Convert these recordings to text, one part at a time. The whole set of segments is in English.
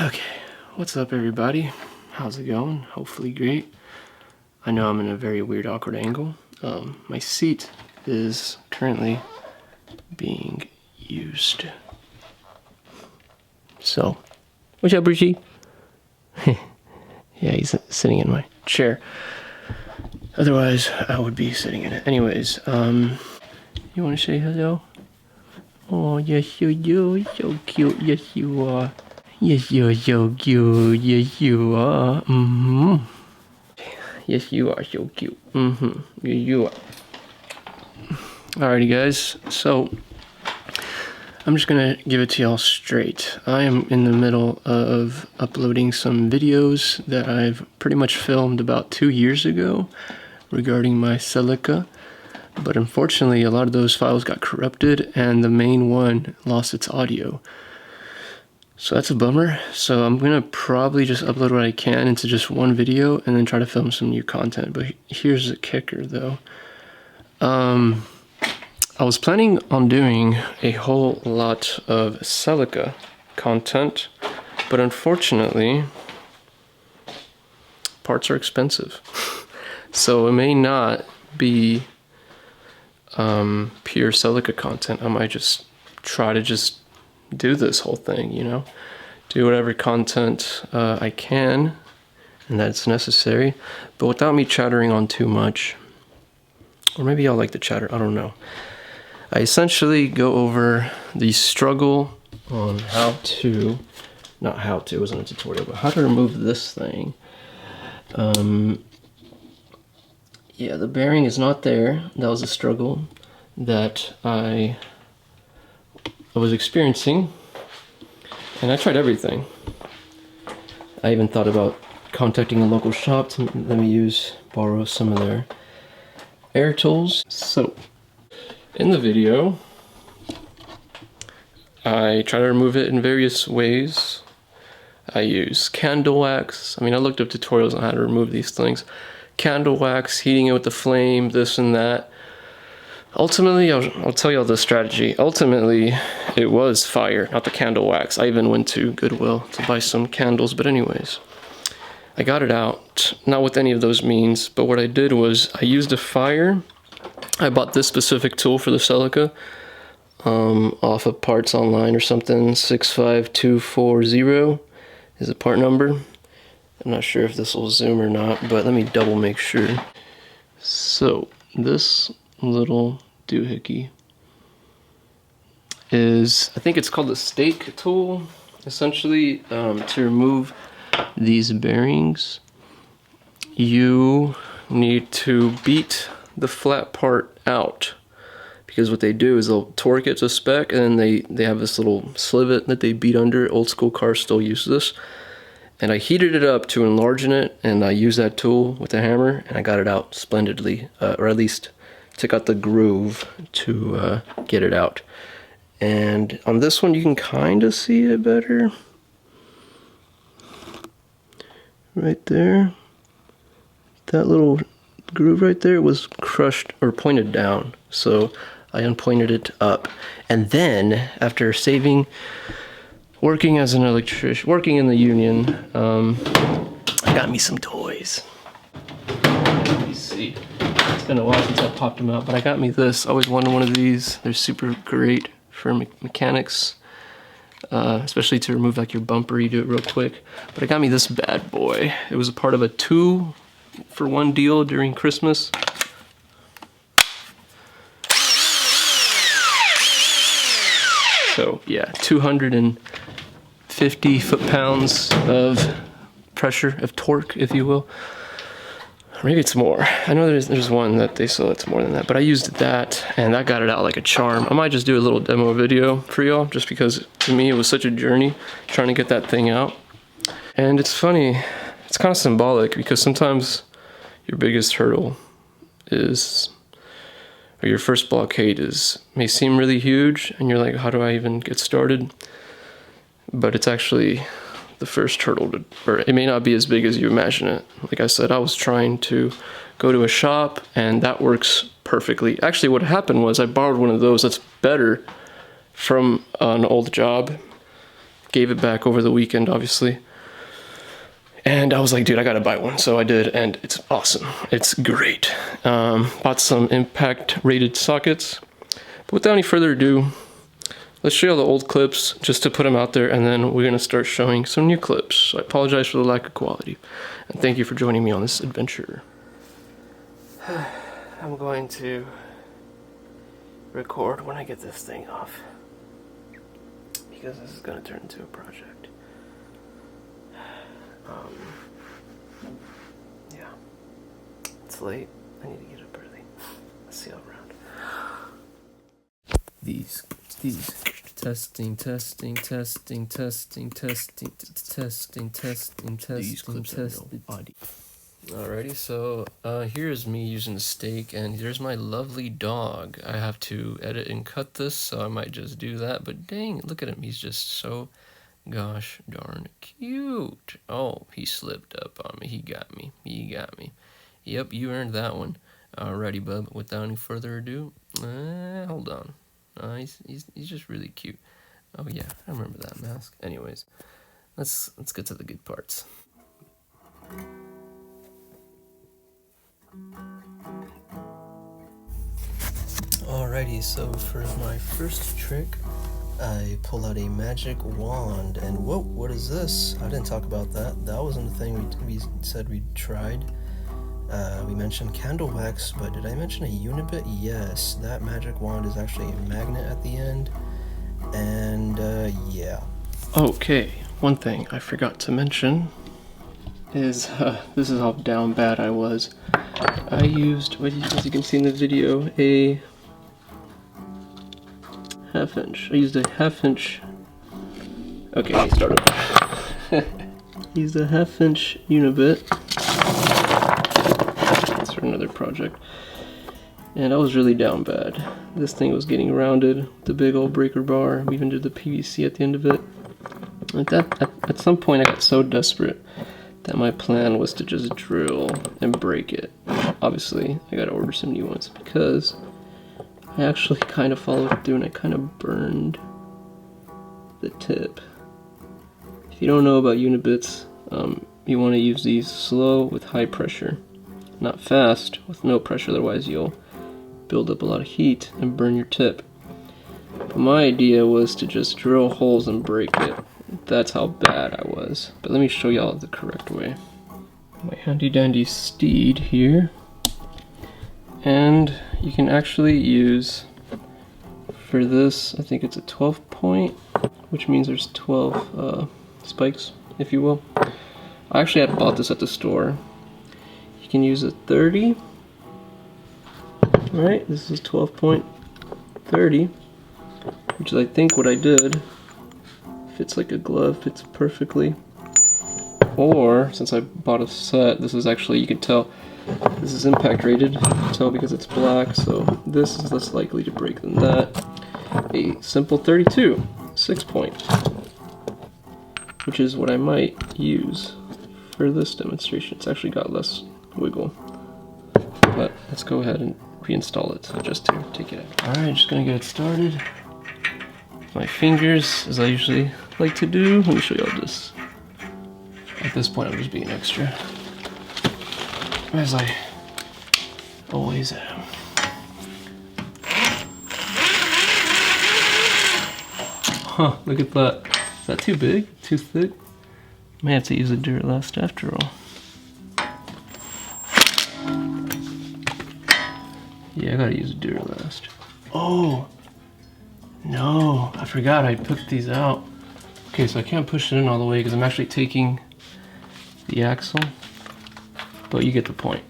Okay, what's up everybody? How's it going? Hopefully great. I know I'm in a very weird, awkward angle. My seat is currently being used. So, what's up, Richie? Yeah, he's sitting in my chair. Otherwise, I would be sitting in it. Anyways, you want to say hello? Oh, yes you do. So cute. Yes you are. Yes you're so cute. Yes you are. Yes you are so cute. Yes you are. Alrighty guys, so I'm just gonna give it to y'all straight. I am in the middle of uploading some videos that I've pretty much filmed about 2 years ago regarding my Celica, but unfortunately a lot of those files got corrupted and the main one lost its audio. So that's a bummer. So I'm gonna probably just upload what I can into just one video and then try to film some new content. But here's the kicker though. I was planning on doing a whole lot of Celica content, but unfortunately, parts are expensive. So it may not be pure Celica content. I might just try to just do this whole thing, you know? Do whatever content I can, and that's necessary, but without me chattering on too much. Or maybe y'all like to chatter, I don't know. I essentially go over the struggle on how to, not how to, it wasn't a tutorial, but how to remove this thing. Yeah, the bearing is not there. That was a struggle that I was experiencing, and I tried everything. I even thought about contacting a local shop to let me borrow some of their air tools. So, in the video, I try to remove it in various ways. I use candle wax. I mean, I looked up tutorials on how to remove these things. Candle wax, heating it with the flame, this and that. Ultimately, I'll tell y'all the strategy. Ultimately, it was fire, not the candle wax. I even went to Goodwill to buy some candles, but anyways. I got it out, not with any of those means, but what I did was I used a fire. I bought this specific tool for the Celica off of parts online or something. 65240 is the part number. I'm not sure if this will zoom or not, but let me double make sure. So this little doohickey is, I think it's called the stake tool, essentially. To remove these bearings, you need to beat the flat part out, because what they do is they'll torque it to spec, and then they have this little slivet that they beat under. Old school cars still use this, and I heated it up to enlarge it, and I used that tool with a hammer, and I got it out splendidly, or at least took out the groove to get it out. And on this one you can kind of see it better right there. That little groove right there was crushed or pointed down, so I unpointed it up. And then after working as an electrician, working in the union, I got me some toys. Let me see. It's been a while since I popped them out, but I got me this. I always wanted one of these. They're super great for mechanics, especially to remove like your bumper. You do it real quick. But I got me this bad boy. It was a part of a 2-for-1 deal during Christmas. So yeah, 250 foot-pounds of pressure, of torque, if you will. Maybe it's more. I know there's one that they sell that's more than that, but I used that and that got it out like a charm. I might just do a little demo video for y'all, just because to me it was such a journey trying to get that thing out. And it's funny, it's kind of symbolic, because sometimes your biggest hurdle is, or your first blockade may seem really huge, and you're like, how do I even get started? But it's actually the first hurdle, or it may not be as big as you imagine it. Like I said, I was trying to go to a shop, and that works perfectly. Actually, what happened was I borrowed one of those that's better from an old job, gave it back over the weekend, obviously. And I was like, dude, I gotta buy one. So I did, and it's awesome. It's great. Bought some impact rated sockets. But without any further ado, let's show you all the old clips just to put them out there, and then we're gonna start showing some new clips. So I apologize for the lack of quality. And thank you for joining me on this adventure. I'm going to record when I get this thing off, because this is gonna turn into a project. Yeah, it's late. I need to get up early. Let's see you all around. These testing. These clips have no audio. Alrighty, so here's me using the steak, and here's my lovely dog. I have to edit and cut this, so I might just do that. But dang, look at him. He's just so gosh darn cute. Oh, he slipped up on me. He got me. Yep, you earned that one. Alrighty, bub. Without any further ado, hold on. He's just really cute. Oh yeah, I remember that mask. Anyways, let's get to the good parts. Alrighty, so for my first trick, I pull out a magic wand, and whoa, what is this? I didn't talk about that. That wasn't the thing we said we tried. We mentioned candle wax, but did I mention a unibit? Yes, that magic wand is actually a magnet at the end, and yeah. Okay, one thing I forgot to mention is, this is how down bad I was. I used, as you can see in the video, a half-inch. I used a half-inch. Okay, let me start over. Used a half-inch unibit. That's for another project. And I was really down bad. This thing was getting rounded with the big old breaker bar. We even did the PVC at the end of it. At some point, I got so desperate that my plan was to just drill and break it. Obviously, I gotta order some new ones because I actually kind of followed through and I kind of burned the tip. If you don't know about unibits, you want to use these slow with high pressure, not fast with no pressure, otherwise you'll build up a lot of heat and burn your tip. But my idea was to just drill holes and break it. That's how bad I was. But let me show y'all the correct way. My handy dandy steed here. And you can actually use, for this, I think it's a 12 point, which means there's 12 spikes, if you will. I actually had bought this at the store. You can use a 30, right? This is 12 point 30, which is, I think, what I did. Fits like a glove, fits perfectly. Or, since I bought a set, this is actually, you can tell, this is impact rated, you can tell because it's black, so this is less likely to break than that. A simple 32, 6 point, which is what I might use for this demonstration. It's actually got less wiggle, but let's go ahead and reinstall it just to take it out. Alright, just gonna get it started. With my fingers, as I usually like to do. Let me show y'all this. At this point, I'm just being extra, as I always am. Huh, look at that. Is that too big? Too thick? May have to use a Duralast after all. Yeah, I gotta use a Duralast. Oh! No, I forgot I took these out. Okay, so I can't push it in all the way because I'm actually taking the axle, but you get the point.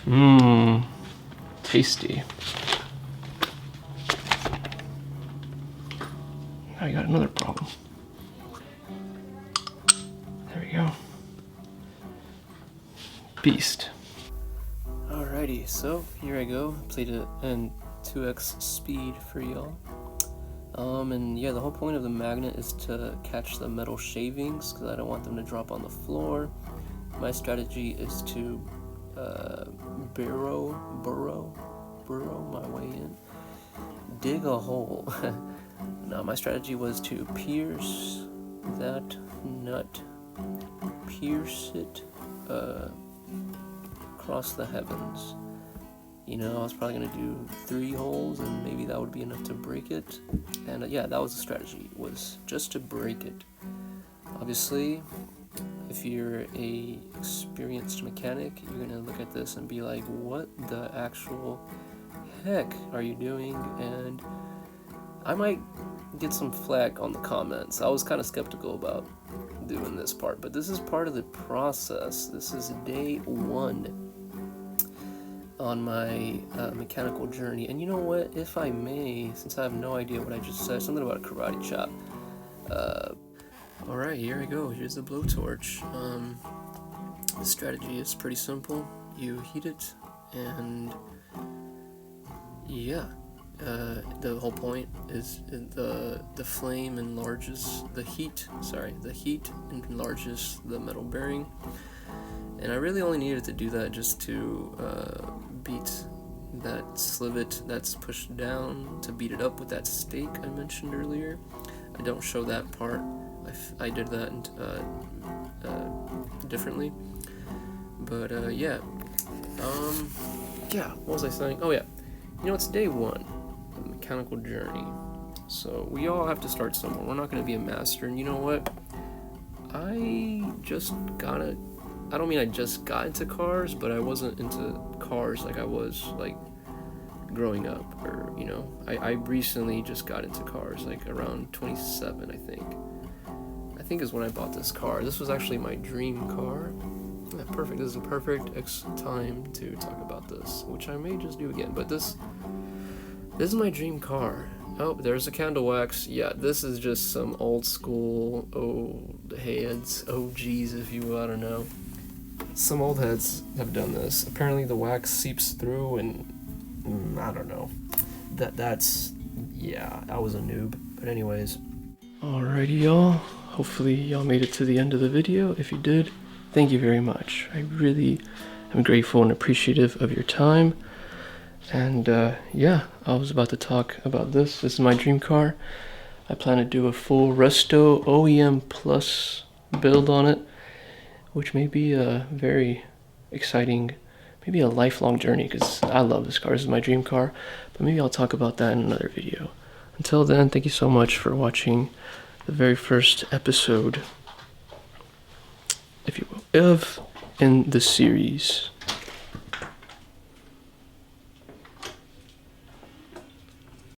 Mmm, tasty. Now I got another problem. There we go. Beast. Alrighty, so here I go. Played it in 2x speed for y'all. And yeah, the whole point of the magnet is to catch the metal shavings because I don't want them to drop on the floor. My strategy is to burrow my way in. Dig a hole. Now my strategy was to pierce that nut, pierce it across the heavens. You know, I was probably gonna do 3 holes, and maybe that would be enough to break it. And yeah, that was the strategy, was just to break it. Obviously, if you're a experienced mechanic, you're gonna look at this and be like, what the actual heck are you doing? And I might get some flack on the comments. I was kind of skeptical about doing this part, but this is part of the process. This is day 1 on my mechanical journey. And you know what, if I may, since I have no idea what I just said, something about a karate chop. Alright, here I go. Here's the blowtorch. The strategy is pretty simple. You heat it, and yeah, the whole point is the flame enlarges the heat. The heat enlarges the metal bearing. And I really only needed to do that just to beat that slivet that's pushed down, to beat it up with that stake I mentioned earlier. I don't show that part. I did that differently. But yeah. Yeah, what was I saying? Oh yeah. You know, it's day 1, the mechanical journey. So we all have to start somewhere. We're not going to be a master. And you know what? I don't mean I just got into cars, but I wasn't into cars like I was like growing up, or you know, I recently just got into cars, like around 27, I think is when I bought this car. This was actually my dream car. Yeah, perfect. This is a perfect time to talk about this, which I may just do again. But this is my dream car. Oh, there's a candle wax. Yeah, this is just some old school old heads, OGs if you will, I don't know. Some old heads have done this. Apparently the wax seeps through, and I don't know. That's yeah, I was a noob. But anyways. Alrighty y'all. Hopefully y'all made it to the end of the video. If you did, thank you very much. I really am grateful and appreciative of your time. And yeah, I was about to talk about this. This is my dream car. I plan to do a full Resto OEM Plus build on it, which may be a very exciting, maybe a lifelong journey, because I love this car. This is my dream car, but maybe I'll talk about that in another video. Until then, thank you so much for watching the very first episode, if you will, in the series.